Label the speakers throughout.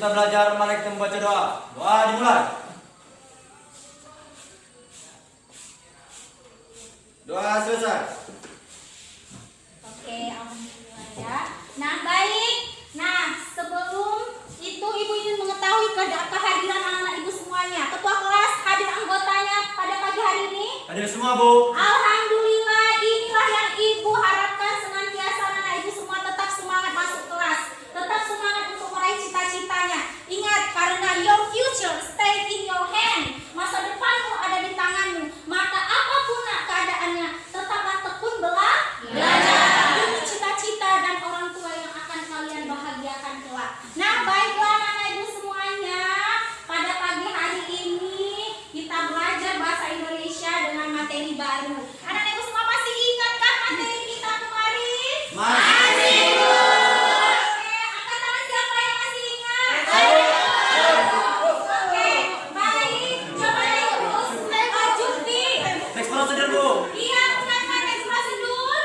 Speaker 1: kita belajar, mari kita membaca doa. Doa dimulai. Doa selesai.
Speaker 2: Oke, alhamdulillah ya. Nah, baik. Nah, sebelum itu Ibu ingin mengetahui kehadiran anak-anak Ibu semuanya. Ketua kelas hadir anggotanya pada pagi hari ini?
Speaker 1: Hadir semua, Bu.
Speaker 2: Alhamdulillah, inilah yang Ibu harapkan senantiasa anak-anak Ibu semua tetap semangat masuk kelas. Tetap semangat untuk meraih cita-citanya. Ingat, karena your future stay in your hand. Masa depanmu ada di tanganmu. Maka apapun keadaannya, tetaplah tekun belajar. Demi cita-cita dan orang tua yang akan kalian bahagiakan kelak. Nah, baiklah anak-anak Ibu semuanya. Pada pagi hari ini kita belajar bahasa Indonesia dengan materi baru. Anak-anak Ibu semua masih ingatkah materi kita kemarin?
Speaker 1: Masih.
Speaker 2: Oke, angkat tangan siapa yang masih ingat? Oke, baik. Coba Ibu Jufri.
Speaker 1: Teks prosedur, Bu.
Speaker 2: Iya, bukan teks prosedur?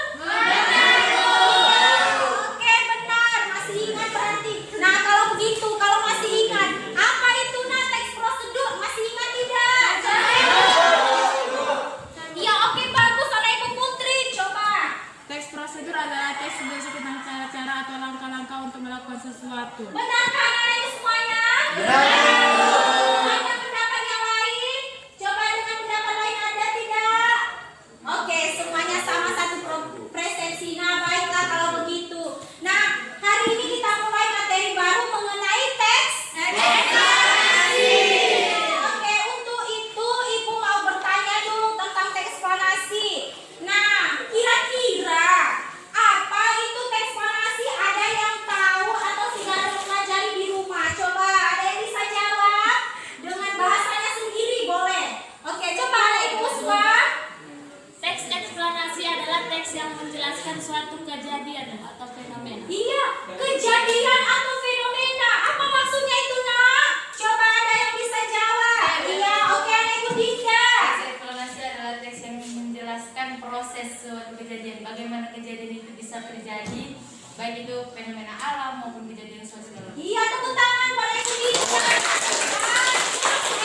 Speaker 2: Oke, benar. Masih ingat berarti. Nah, kalau begitu, kalau masih ingat, apa itu teks prosedur? Masih ingat tidak? Iya, oke, bagus. Anak Ibu Putri, coba.
Speaker 3: Teks prosedur adalah teks berisi tentang cara-cara atau langkah-langkah untuk melakukan sesuatu.
Speaker 2: Benarkah anak Ibu semuanya? Ada pendapat yang lain? Coba dengan pendapat lain ada tidak? Oke, semuanya sama satu persepsi. Nah, baiklah kalau begitu. Nah, hari ini kita mulai materi baru mengenai teks eksplanasi. Oke, untuk itu Ibu mau bertanya dulu tentang teks eksplanasi. Nah, kira-kira apa itu teks eksplanasi? Ada yang tahu atau sudah mempelajari di rumah? Coba ada yang bisa jawab dengan bahasanya sendiri boleh. Oke, coba ada Ibu Uswa.
Speaker 3: Teks eksplanasi adalah teks yang menjelaskan suatu kejadian atau fenomena.
Speaker 2: Iya, kejadian atau fenomena. Apa maksudnya itu, Nak? Coba ada yang bisa jawab. Iya, oke, ada Ibu Dinda.
Speaker 4: Teks eksplanasi adalah teks yang menjelaskan proses suatu kejadian, bagaimana kejadian itu bisa terjadi, baik itu fenomena alam maupun kejadian sosial.
Speaker 2: Iya, tepuk tangan pada Ibu Dinda.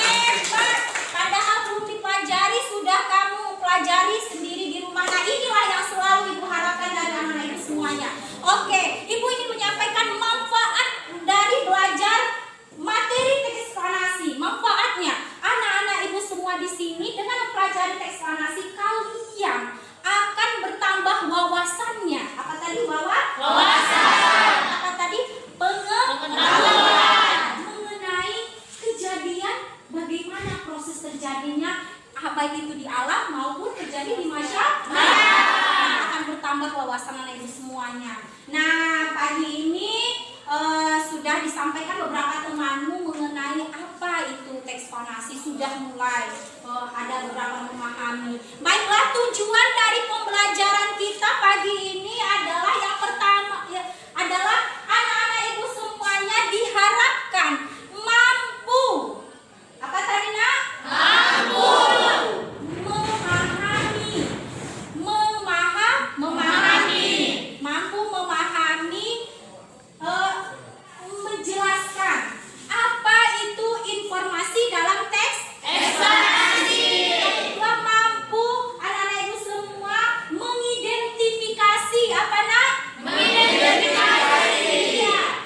Speaker 2: Hebat. Padahal belum dipelajari, sudah kamu pelajari sendiri di rumah. Nah, inilah yang selalu Ibu harapkan dari anak-anak Ibu semuanya. Oke, Ibu ingin menyampaikan manfaat dari belajar materi teks eksplanasi. Manfaatnya, anak-anak Ibu semua di sini dengan mempelajari teks eksplanasi, kalian akan bertambah wawasannya. Apa tadi wawasan? Apa tadi? Pengetahuan mengenai kejadian, bagaimana proses terjadinya, baik itu di alam maupun terjadi di masyarakat. Akan bertambah wawasan anak Ibu semuanya. Nah, pagi ini sudah disampaikan beberapa temanmu mengenai apa itu teks eksplanasi, sudah mulai ada beberapa memahami. Baiklah, tujuan dari pembelajaran kita pagi ini adalah yang pertama adalah anak-anak Ibu semuanya diharapkan mampu. Apa tadi, Nak? Mampu mampu memahami, menjelaskan apa itu informasi dalam teks eksplanasi. Yang kedua, mampu anak-anak Ibu semua mengidentifikasi apa, Nak? Mengidentifikasi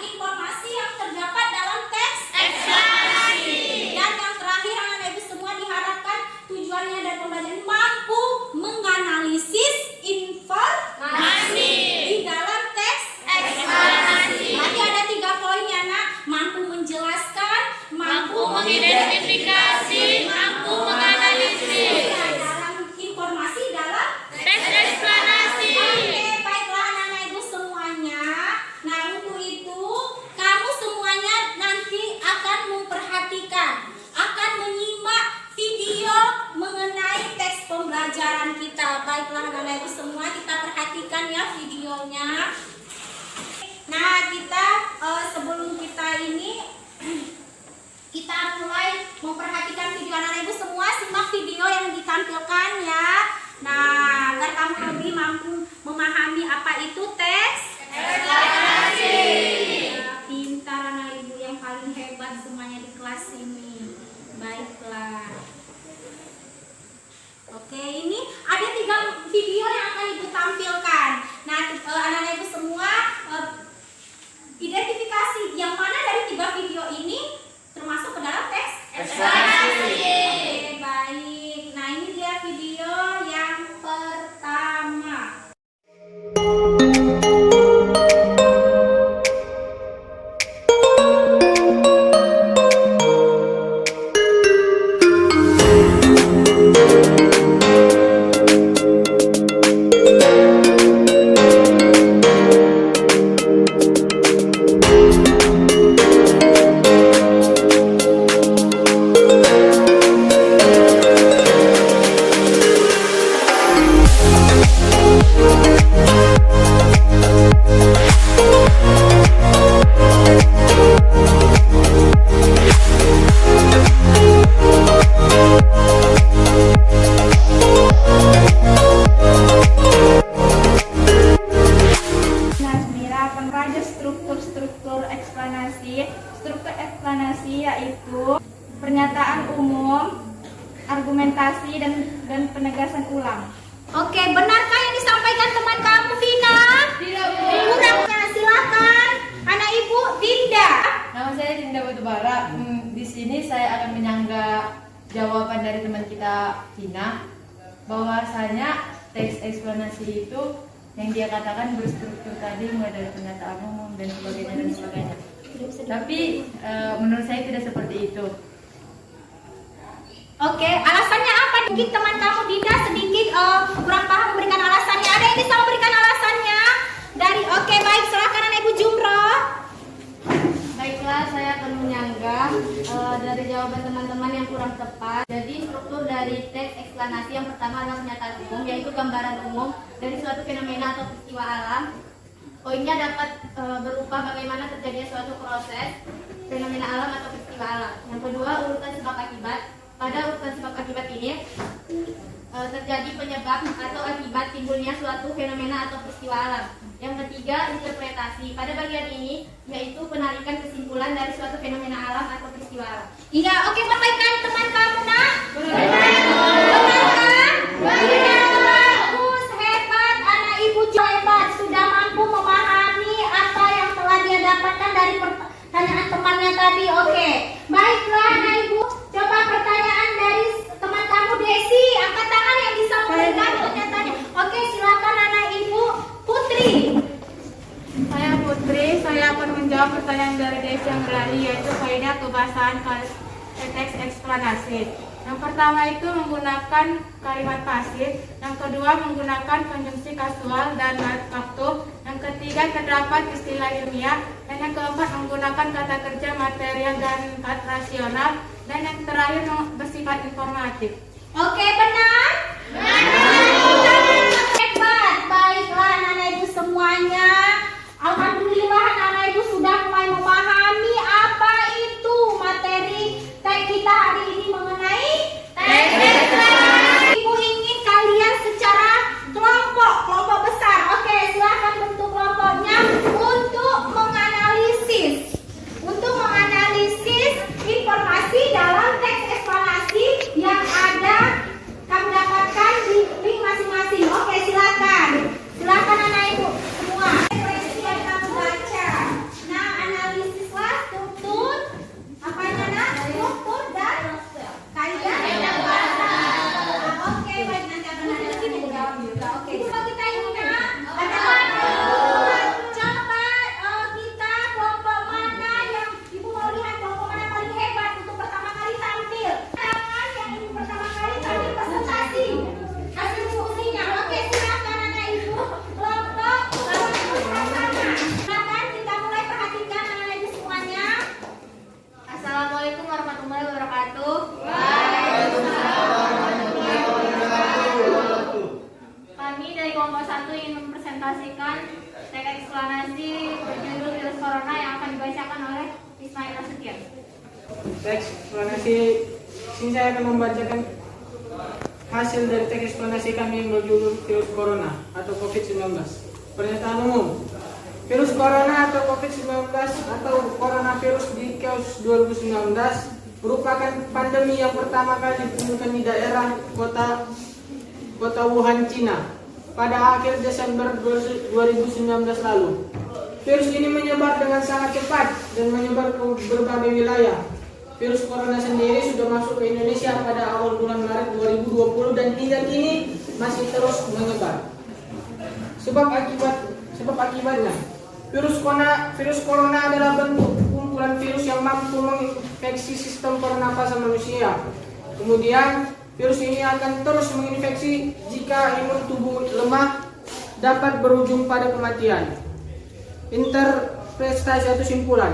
Speaker 2: informasi yang terdapat dalam teks eksplanasi. Dan yang terakhir, anak-anak Ibu semua diharapkan tujuannya dari pembelajaran mampu menganalisis informasi di dalam teks eksplanasi. Tadi ada 3 poinnya, Nak. Mampu menjelaskan, mampu
Speaker 3: mengidentifikasi, mampu menganalisis.
Speaker 2: dalam informasi dalam
Speaker 3: Teks eksplanasi.
Speaker 2: Oke, baiklah anak-anak Ibu semuanya. Nah, untuk itu kamu semuanya nanti akan memperhatikan, akan menyimak video mengenai teks pembelajaran kita. Baiklah anak-anak Ibu semua, kita perhatikan ya videonya. Nah, kita sebelum kita ini kita mulai memperhatikan
Speaker 5: pernyataan umum, argumentasi dan penegasan ulang.
Speaker 2: Oke, benarkah yang disampaikan teman kamu Vina?
Speaker 4: Tidak, Bu.
Speaker 2: Kurangnya silakan anak ibu Dinda.
Speaker 4: Nama saya Dinda Batubara. Di sini saya akan menyanggah jawaban dari teman kita Vina, bahwasanya teks eksplanasi itu yang dia katakan berstruktur tadi mulai dari pernyataan umum dan sebagainya. Tapi menurut saya tidak seperti itu.
Speaker 2: Oke, alasannya apa? Mungkin teman kamu Dinda sedikit kurang paham memberikan alasannya. Ada yang bisa memberikan alasannya? Oke, baik, silakan anak ibu Jumro.
Speaker 5: Baiklah, saya akan menyanggah dari jawaban teman-teman yang kurang tepat. Jadi struktur dari teks eksplanasi yang pertama adalah pernyataan umum, yaitu gambaran umum dari suatu fenomena atau peristiwa alam. Poinnya dapat berupa bagaimana terjadinya suatu proses fenomena alam atau peristiwa alam. Yang kedua, urutan sebab akibat. Pada urutan sebab akibat ini terjadi penyebab atau akibat timbulnya suatu fenomena atau peristiwa alam. Yang ketiga, interpretasi. Pada bagian ini yaitu penarikan kesimpulan dari suatu fenomena alam atau peristiwa alam.
Speaker 2: Iya, oke, sampaikan teman kamu nak. Benarkah? Bagus, hebat, anak ibu hebat, sudah mampu memahami apa yang telah dia dapatkan dari pertanyaan temannya tadi. Oke, baiklah anak ibu, coba pertanyaan dari teman kamu Desi, angkat tangan yang bisa memberikan pernyataannya. Oke, silakan anak ibu Putri.
Speaker 5: Saya Putri, saya akan menjawab pertanyaan dari Desi yang tadi, yaitu faedah kebahasan teks eksplanasi. Yang pertama itu menggunakan kalimat pasif, yang kedua menggunakan konjungsi kasual dan waktu, yang ketiga terdapat istilah ilmiah, dan yang keempat menggunakan kata kerja material dan kata rasional, dan yang terakhir bersifat informatif.
Speaker 2: Oke, benar? Hebat, baiklah anak-anak ibu semuanya. Alhamdulillah anak-anak ibu sudah mulai memahami apa itu materi teks kita hari ini mengenai teks eksplanasi. Ibu ingin kalian secara kelompok besar. Oke, silakan bentuk kelompoknya untuk menganalisis informasi dalam teks eksplanasi yang ada kamu dapatkan di link masing-masing. Oke, silakan anak ibu semua. Referensi yang kamu baca. Nah, analisislah struktur apanya nak? Struktur dan kaidah dan bahasa. Oke, baik, nanti akan ada lagi menjawab juga. Oke, coba kita ini nak. Coba kita kelompok mana yang ibu mau lihat, kelompok mana paling hebat untuk pertama kali tampil. Tangan yang ibu pertama kali tampil presentasi hasil diskusinya. Oke, silakan anak ibu kelompok sana. Silakan kita mulai perhatikan anak ibu semuanya.
Speaker 5: Assalamualaikum warahmatullahi wabarakatuh. Kami dari kelompok 1 ingin mempresentasikan teks eksplanasi berjudul virus corona yang akan dibacakan oleh Ismail Nasution.
Speaker 6: Teks eksplanasi, sini saya akan membacakan hasil dari teks eksplanasi kami yang berjudul virus corona atau COVID-19. Pernyataan umum. Virus corona atau COVID-19 atau coronavirus di KOS 2019 merupakan pandemi yang pertama kali ditemukan di daerah kota Wuhan, Cina pada akhir Desember 2019 lalu. Virus ini menyebar dengan sangat cepat dan menyebar ke berbagai wilayah. Virus corona sendiri sudah masuk ke Indonesia pada awal bulan Maret 2020 dan hingga kini masih terus menyebar. Sebab akibatnya, virus corona adalah bentuk kumpulan virus yang mampu menginfeksi sistem pernapasan manusia. Kemudian virus ini akan terus menginfeksi jika imun tubuh lemah, dapat berujung pada kematian. Interpretasi atau simpulan.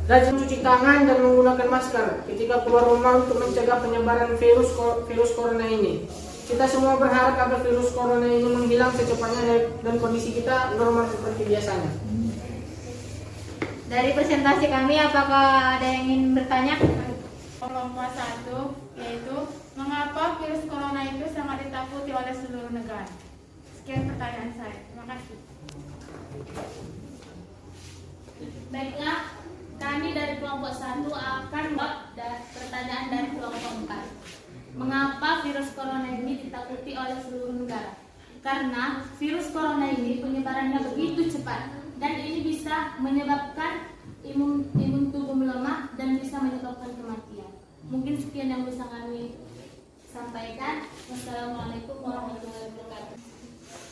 Speaker 6: Rajin mencuci tangan dan menggunakan masker ketika keluar rumah untuk mencegah penyebaran virus corona ini. Kita semua berharap agar virus corona ini menghilang secepatnya dan kondisi kita normal seperti biasanya.
Speaker 5: Dari presentasi kami, apakah ada yang ingin bertanya?
Speaker 7: Kelompok 1, yaitu mengapa virus corona itu sangat ditakuti oleh seluruh negara. Sekian pertanyaan saya. Terima kasih.
Speaker 3: Baiklah, kami dari kelompok 1 akan menjawab pertanyaan dari Mengapa virus corona ini ditakuti oleh seluruh negara? Karena virus corona ini penyebarannya begitu cepat dan ini bisa menyebabkan imun tubuh melemah dan bisa menyebabkan kematian. Mungkin sekian yang bisa kami sampaikan. Wassalamualaikum warahmatullahi wabarakatuh.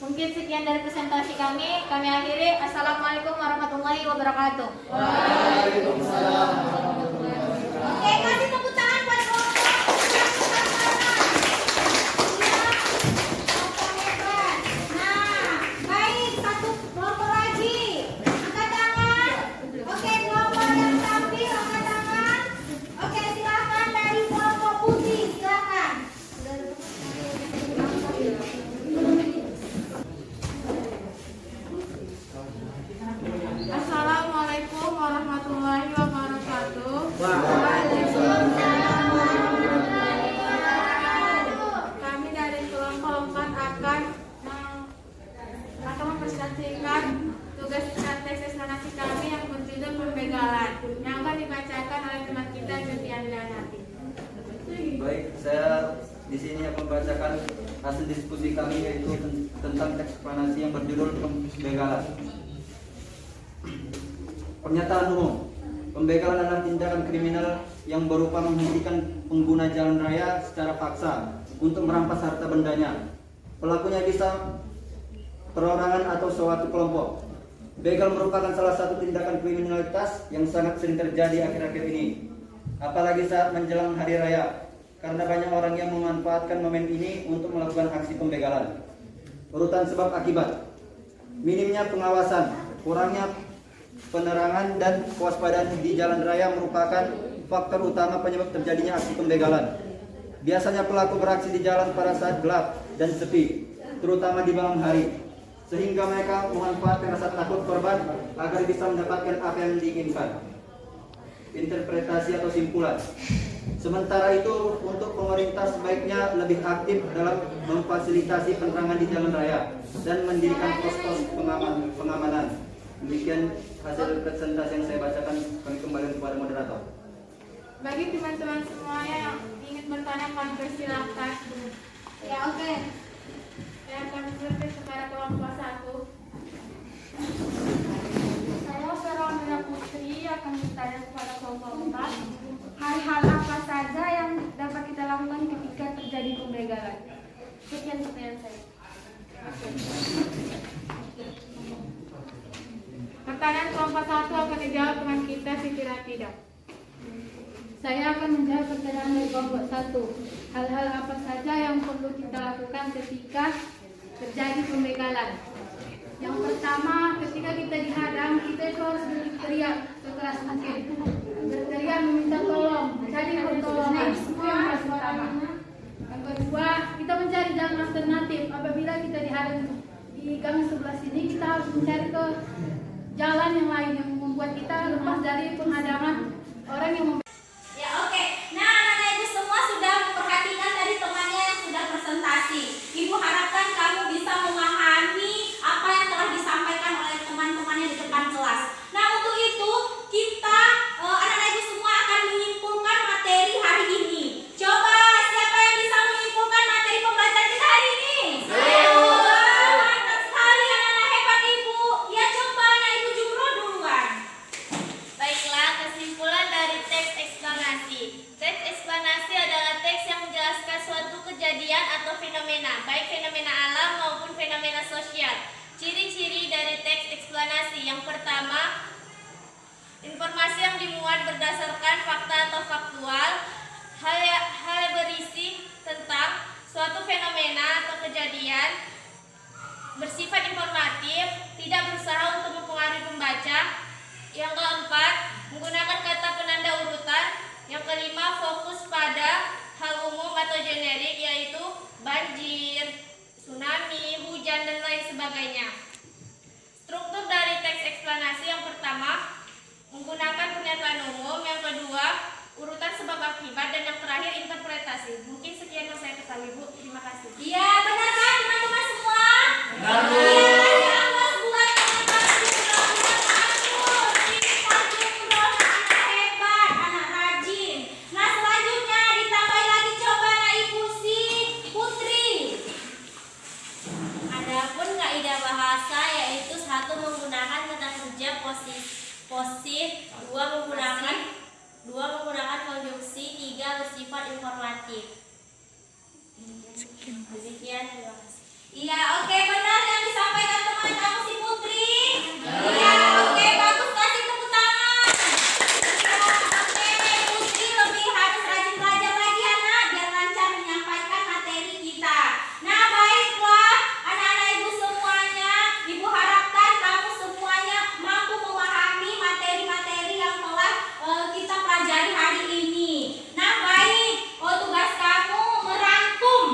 Speaker 5: Mungkin sekian dari presentasi kami akhiri. Assalamualaikum warahmatullahi wabarakatuh.
Speaker 2: Oke, kasih tepuk tangan buat kelompok. Nah, baik, satu kelompok lagi. Angkat tangan. Oke, kelompok yang tampil angkat tangan. Oke, silakan dari kelompok putih, silakan.
Speaker 7: Assalamualaikum warahmatullahi wabarakatuh. Kami dari kelompok 4 akan mempresentasikan tugas teks eksplanasi kami yang berjudul pembegalan yang akan dibacakan oleh teman kita Jutian nanti.
Speaker 1: Baik, saya di sini akan membacakan hasil diskusi kami yaitu tentang teks eksplanasi yang berjudul pembegalan. Pernyataan umum. Pembegalan adalah tindakan kriminal yang berupa menghentikan pengguna jalan raya secara paksa untuk merampas harta bendanya. Pelakunya bisa perorangan atau suatu kelompok. Begal merupakan salah satu tindakan kriminalitas yang sangat sering terjadi akhir-akhir ini, apalagi saat menjelang hari raya, karena banyak orang yang memanfaatkan momen ini untuk melakukan aksi pembegalan. Urutan sebab akibat: minimnya pengawasan, kurangnya penerangan dan kewaspadaan di jalan raya merupakan faktor utama penyebab terjadinya aksi pembegalan. Biasanya pelaku beraksi di jalan pada saat gelap dan sepi, terutama di malam hari, sehingga mereka memanfaatkan rasa takut korban agar bisa mendapatkan apa yang diinginkan. Interpretasi atau simpulan. Sementara itu, untuk pemerintah sebaiknya lebih aktif dalam memfasilitasi penerangan di jalan raya dan mendirikan pos-pos pengamanan. Demikian hasil presentasi yang saya bacakan. Kami kembali kepada moderator.
Speaker 7: Bagi teman-teman semuanya yang ingin bertanya, kami persilahkan.
Speaker 2: Ya, oke.
Speaker 7: Saya akan berpikir kepada kelompok 1.
Speaker 5: Saya Veronica Putri akan bertanya kepada kelompok 4. Hal-hal apa saja yang dapat kita lakukan ketika terjadi pembegalan? Sekian pertanyaan saya.
Speaker 7: Pertanyaan kelompok 1 akan dijawab teman kita Siti Ratida.
Speaker 5: Saya akan menjawab pertanyaan dari kelompok 1. Hal-hal apa saja yang perlu kita lakukan ketika terjadi pembegalan? Yang pertama, ketika kita dihadang, kita itu harus berteriak sekeras mungkin. Berteriak meminta tolong, mencari pertolongan. Itu yang paling pertama. Yang kedua, kita mencari jalan alternatif. Apabila kita dihadang di gang sebelah sini, kita harus mencari ke jalan yang lain yang membuat kita lepas dari penghadangan orang yang
Speaker 2: Ya, oke. Nah, anak-anak ibu semua sudah memperhatikan dari temannya yang sudah presentasi. Ibu harapkan kamu bisa memahami apa yang telah disampaikan oleh teman-temannya di depan kelas. Nah, untuk itu kita anak-anak ibu semua akan menyimpulkan materi hari ini. Coba siapa yang bisa menyimpulkan materi pembelajaran kita hari ini? Mantap sekali anak-anak hebat ibu. Ya, coba anak ibu Jumro duluan.
Speaker 3: Baiklah, kesimpulan dari teks eksplanasi. Teks eksplanasi adalah teks yang menjelaskan suatu kejadian atau fenomena, baik fenomena alam maupun fenomena sosial. Ciri-ciri dari teks eksplanasi: yang pertama, informasi yang dimuat berdasarkan fakta atau faktual, hal berisi tentang suatu fenomena atau kejadian, bersifat informatif, tidak berusaha untuk mempengaruhi pembaca. Yang keempat, menggunakan kata penanda urutan. Yang kelima, fokus pada hal umum atau generik, yaitu banjir, tsunami, hujan, dan lain sebagainya. Struktur dari teks eksplanasi: yang pertama, menggunakan pernyataan umum. Yang kedua, urutan sebab akibat. Dan yang terakhir, interpretasi. Mungkin sekian yang saya ketahui, Bu. Terima kasih.
Speaker 2: Iya, benar kan teman-teman semua?
Speaker 1: Benar, Bu.
Speaker 2: Iya, awas buat teman-teman Jumro, kita Jumro, anak hebat, anak rajin. Nah, selanjutnya ditambahi lagi, coba anak ibu
Speaker 3: informatif. Demikian, terima kasih.
Speaker 2: Iya, oke, benar yang disampaikan teman kamu si Putri. Iya, oke, bagus, kasih tepuk tangan. Iya, oke, Putri lebih harus rajin belajar lagi ya nak, biar lancar menyampaikan materi kita. Nah, baiklah, anak-anak ibu semuanya, ibu harapkan kamu semuanya mampu memahami materi-materi yang telah kita pelajari hari ini. Nah, baik, tugas kamu merangkum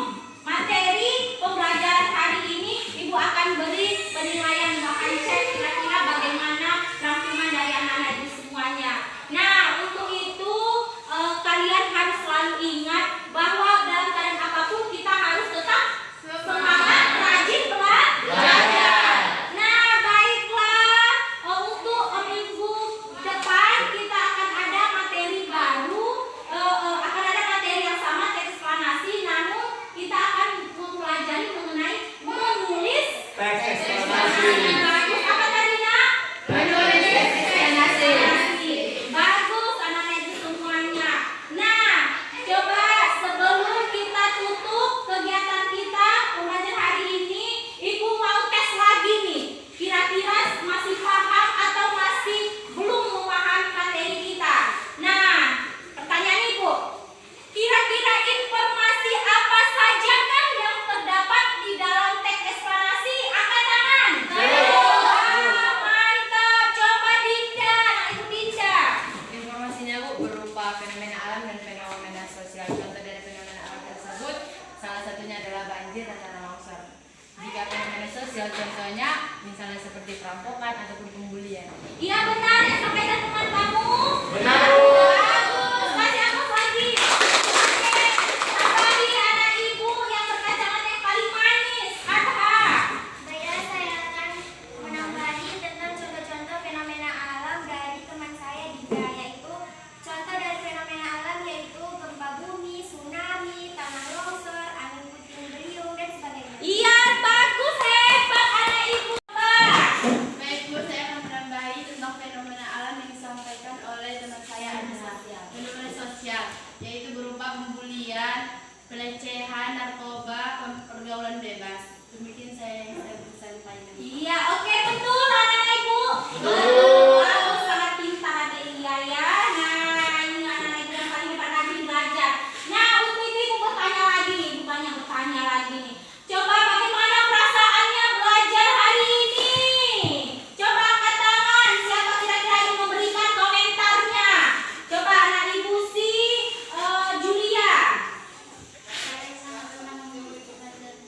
Speaker 2: materi pembelajaran hari ini. Ibu akan beri penilaian, bahkan cek kira-kira bagaimana rangkuman dari anak-anak ibu semuanya. Nah, untuk itu kalian harus selalu ingat bahwa dalam keadaan apapun kita harus tetap semangat, rajin belajar. Nah, baiklah, untuk minggu depan kita akan ada materi baru, akan ada materi yang sama, teks eksplanasi, namun kita akan mempelajari mengenai menulis
Speaker 1: Teks eksplanasi.
Speaker 2: Bagus, apa tadi nak?
Speaker 4: Menulis teks eksplanasi.
Speaker 2: Bagus, anak-anak ibu semuanya. Nah, coba sebelum kita tutup kegiatan kita pembelajaran hari ini, ibu mau tes lagi nih. Kira-kira masih paham atau masih belum memahami materi kita? Nah, pertanyaan ibu, kira-kira informasi apa saja kan yang terdapat di dalam teks eksplanasi? Angkat tangan. Wah, mantap. Coba Dinda, anak ibu Dinda.
Speaker 4: Informasinya Bu berupa fenomena alam dan fenomena sosial. Contoh dari fenomena alam tersebut salah satunya adalah banjir dan tanah longsor. Jika fenomena sosial contohnya misalnya seperti perampokan ataupun pembulian.
Speaker 2: Iya benar yang sampaikan teman kamu.
Speaker 1: Benar,
Speaker 2: Bagus. Masih apa lagi? Oke. Lagi anak ibu yang berkacamata yang paling manis. Adha.
Speaker 3: Baiklah, saya akan menambahi tentang contoh-contoh fenomena alam dari teman saya Dika, yaitu contoh dari fenomena alam yaitu gempa bumi, tsunami, tanah longsor, angin puting beliung dan sebagainya.
Speaker 2: Iya bagus, hebat anak ibu.
Speaker 7: Baik Bu, saya akan menambahi tentang fenomena alam yang disampaikan oleh teman saya adalah fenomena sosial, yaitu berupa pembulian, pelecehan, narkoba, pergaulan bebas. Demikian saya bisa sampaikan.
Speaker 2: Iya, oke betul anak ibu. Bagus, sangat pintar ada Iya ya. Nah, ini anak ibu yang paling hebat rajin belajar. Nah, untuk itu ibu bertanya lagi nih, ibu banyak bertanya lagi nih. Coba bagaimana perasaannya belajar hari ini? Coba angkat tangan, siapa kira-kira yang memberikan komentarnya? Coba anak ibu si Julia.
Speaker 3: Saya sangat senang mengikuti pelajaran.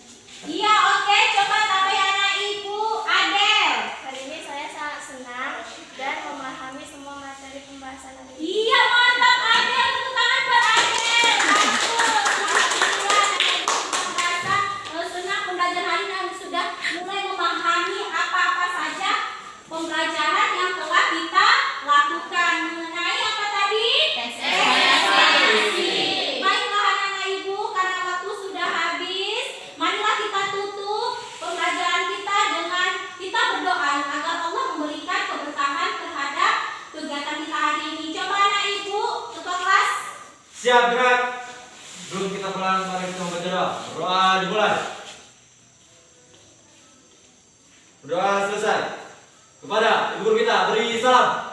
Speaker 2: Iya, oke, coba tambah anak ibu Adel.
Speaker 3: Hari ini saya sangat senang dan memahami semua materi pembahasan hari ini.
Speaker 2: Iya, mantap Adel, tepuk tangan buat Adel. Bagus. Alhamdulillah anak ibu sudah merasa senang pembelajaran hari ini, sudah mulai memahami apa-apa saja pembelajaran yang telah kita lakukan mengenai apa tadi?
Speaker 4: Teks
Speaker 2: eksplanasi. Baiklah anak-anak ibu, karena waktu sudah habis, marilah kita tutup pembelajaran kita dengan kita berdoa agar Allah memberikan keberkahan terhadap kegiatan kita hari ini. Coba anak ibu, ketua kelas.
Speaker 1: Siap gerak. Sebelum kita pulang, mari kita membaca doa. Doa dimulai. Doa selesai. Kepada ibu guru kita beri salam.